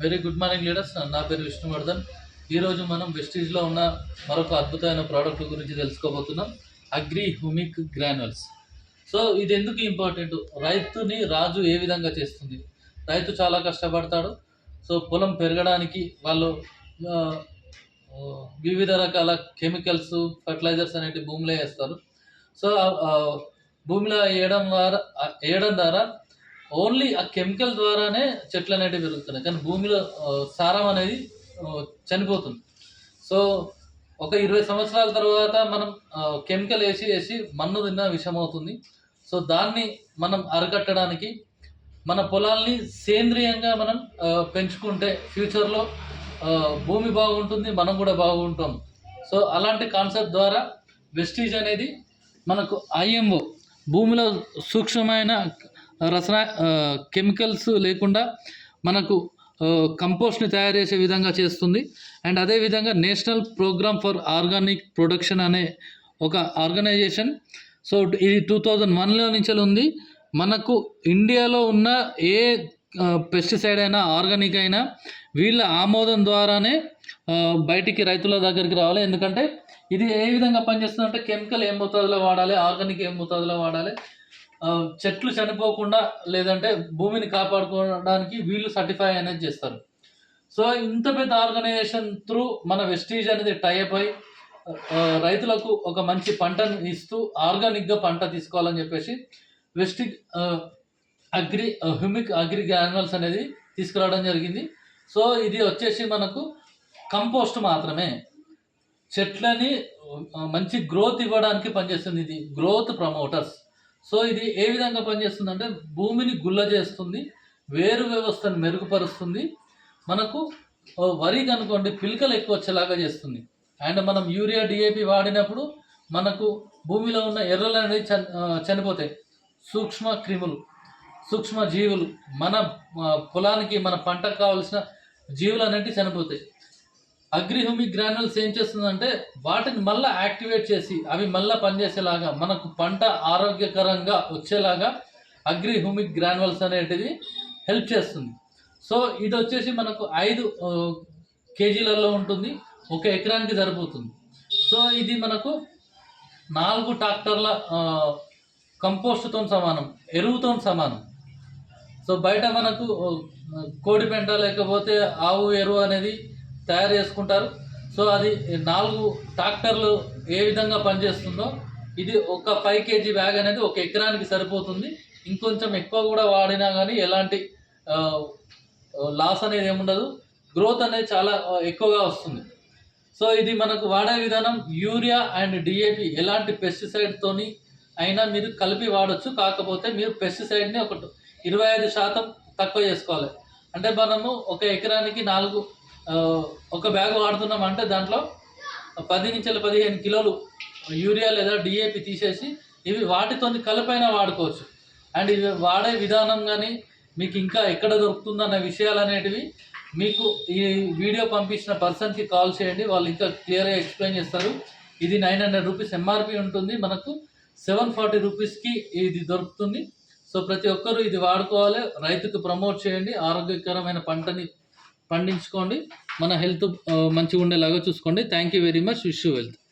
Very good morning leaders. నా పేరు విష్ణువర్ధన్. ఈరోజు మనం వెస్టీజ్లో ఉన్న మరొక అద్భుతమైన ప్రోడక్ట్ గురించి తెలుసుకోబోతున్నాం, అగ్రి హ్యూమిక్ గ్రాన్యుల్స్. సో ఇది ఎందుకు ఇంపార్టెంట్, రైతుని రాజు ఏ విధంగా చేస్తుంది. రైతు చాలా కష్టపడతాడు. సో పొలం పెరగడానికి వాళ్ళు ఆ, ఆ, వివిధ రకాల కెమికల్స్, ఫర్టిలైజర్స్ అనేవి భూమిలో వేస్తారు. సో భూమిలో వేయడం ద్వారా ఓన్లీ ఆ కెమికల్ ద్వారానే చెట్లు అనేటివి పెరుగుతున్నాయి, కానీ భూమిలో సారం అనేది చనిపోతుంది. సో ఒక 20 సంవత్సరాల తర్వాత మనం కెమికల్ వేసి మన్ను తిన్న విషం అవుతుంది. సో దాన్ని మనం అరికట్టడానికి మన పొలాల్ని సేంద్రియంగా మనం పెంచుకుంటే ఫ్యూచర్లో భూమి బాగుంటుంది, మనం కూడా బాగుంటాం. సో అలాంటి కాన్సెప్ట్ ద్వారా వెస్టీజ్ అనేది మనకు ఐఎంఓ భూమిలో సూక్ష్మమైన కెమికల్స్ లేకుండా మనకు కంపోస్ట్ని తయారు చేసే విధంగా చేస్తుంది. అండ్ అదేవిధంగా national program for organic production అనే ఒక ఆర్గనైజేషన్, సో ఇది 2001లో నుంచి ఉంది. మనకు ఇండియాలో ఉన్న ఏ పెస్టిసైడ్ అయినా, ఆర్గానిక్ అయినా వీళ్ళ ఆమోదం ద్వారానే బయటికి రైతుల దగ్గరికి రావాలి. ఎందుకంటే ఇది ఏ విధంగా పనిచేస్తుందంటే, కెమికల్ ఏం మోతాదులో వాడాలి, ఆర్గానిక్ ఏం మోతాదులో వాడాలి, చెట్లు చనిపోకుండా లేదంటే భూమిని కాపాడుకోవడానికి వీళ్ళు సర్టిఫై అనేది చేస్తారు. సో ఇంత పెద్ద ఆర్గనైజేషన్ త్రూ మన వెస్టీజ్ అనేది టైఅప్ అయి రైతులకు ఒక మంచి పంటను ఇస్తూ ఆర్గానిక్గా పంట తీసుకోవాలని చెప్పేసి వెస్టీజ్ హ్యూమిక్ అగ్రి గ్రాన్యుల్స్ అనేది తీసుకురావడం జరిగింది. సో ఇది వచ్చేసి మనకు కంపోస్ట్ మాత్రమే, చెట్లని మంచి గ్రోత్ ఇవ్వడానికి పనిచేస్తుంది. ఇది గ్రోత్ ప్రమోటర్స్. సో ఇది ఏ విధంగా పనిచేస్తుంది అంటే, భూమిని గుల్ల చేస్తుంది, వేరు వ్యవస్థను మెరుగుపరుస్తుంది, మనకు వరికి అనుకోండి పిలకలు ఎక్కువ వచ్చేలాగా చేస్తుంది. అండ్ మనం యూరియా, డిఏపి వాడినప్పుడు మనకు భూమిలో ఉన్న ఎర్రలు అనేది చనిపోతాయి. సూక్ష్మ క్రిములు, సూక్ష్మ జీవులు, మన పొలానికి మన పంటకు కావాల్సిన జీవులు అనేవి చనిపోతాయి. అగ్రి హ్యూమిక్ గ్రాన్యుల్స్ ఏం చేస్తుందంటే, వాటిని మళ్ళీ యాక్టివేట్ చేసి అవి మళ్ళీ పనిచేసేలాగా, మనకు పంట ఆరోగ్యకరంగా వచ్చేలాగా అగ్రి హ్యూమిక్ గ్రాన్యుల్స్ అనేటిది హెల్ప్ చేస్తుంది. సో ఇది వచ్చేసి మనకు 5 కేజీలలో ఉంటుంది, 1 ఎకరానికి సరిపోతుంది. సో ఇది మనకు 4 ట్రాక్టర్ల కంపోస్ట్తో సమానం, ఎరువుతో సమానం. సో బయట మనకు కోడి పెంట లేకపోతే ఆవు ఎరువు అనేది తయారు చేసుకుంటారు. సో అది 4 ట్రాక్టర్లు ఏ విధంగా పనిచేస్తుందో, ఇది ఒక 5 కేజీ బ్యాగ్ అనేది 1 ఎకరానికి సరిపోతుంది. ఇంకొంచెం ఎక్కువ కూడా వాడినా కానీ ఎలాంటి లాస్ అనేది ఏముండదు, గ్రోత్ అనేది చాలా ఎక్కువగా వస్తుంది. సో ఇది మనకు వాడే విధానం, యూరియా అండ్ డిఏపి ఎలాంటి పెస్టిసైడ్తోని అయినా మీరు కలిపి వాడచ్చు. కాకపోతే మీరు పెస్టిసైడ్ని ఒక 25% తక్కువ చేసుకోవాలి. అంటే మనము 1 ఎకరానికి 4 ఒక బ్యాగ్ వాడుతున్నాం అంటే దాంట్లో 10 నుంచి 15 కిలోలు యూరియా లేదా డిఏపి తీసేసి ఇవి వాటితో కలిపైనా వాడుకోవచ్చు. అండ్ ఇవి వాడే విధానం కానీ మీకు ఇంకా ఎక్కడ దొరుకుతుందన్న విషయాలు అనేటివి మీకు ఈ వీడియో పంపించిన పర్సన్కి కాల్ చేయండి, వాళ్ళు ఇంకా క్లియర్గా ఎక్స్ప్లెయిన్ చేస్తారు. ఇది 900 రూపీస్ ఎంఆర్పి ఉంటుంది, మనకు 740 రూపీస్కి ఇది దొరుకుతుంది. సో ప్రతి ఒక్కరూ ఇది వాడుకోవాలి, రైతుకు ప్రమోట్ చేయండి, ఆరోగ్యకరమైన పంటని పండించుకోండి, మన హెల్త్ మంచిగా ఉండేలాగా చూసుకోండి. Thank you very much. Wish you wealth.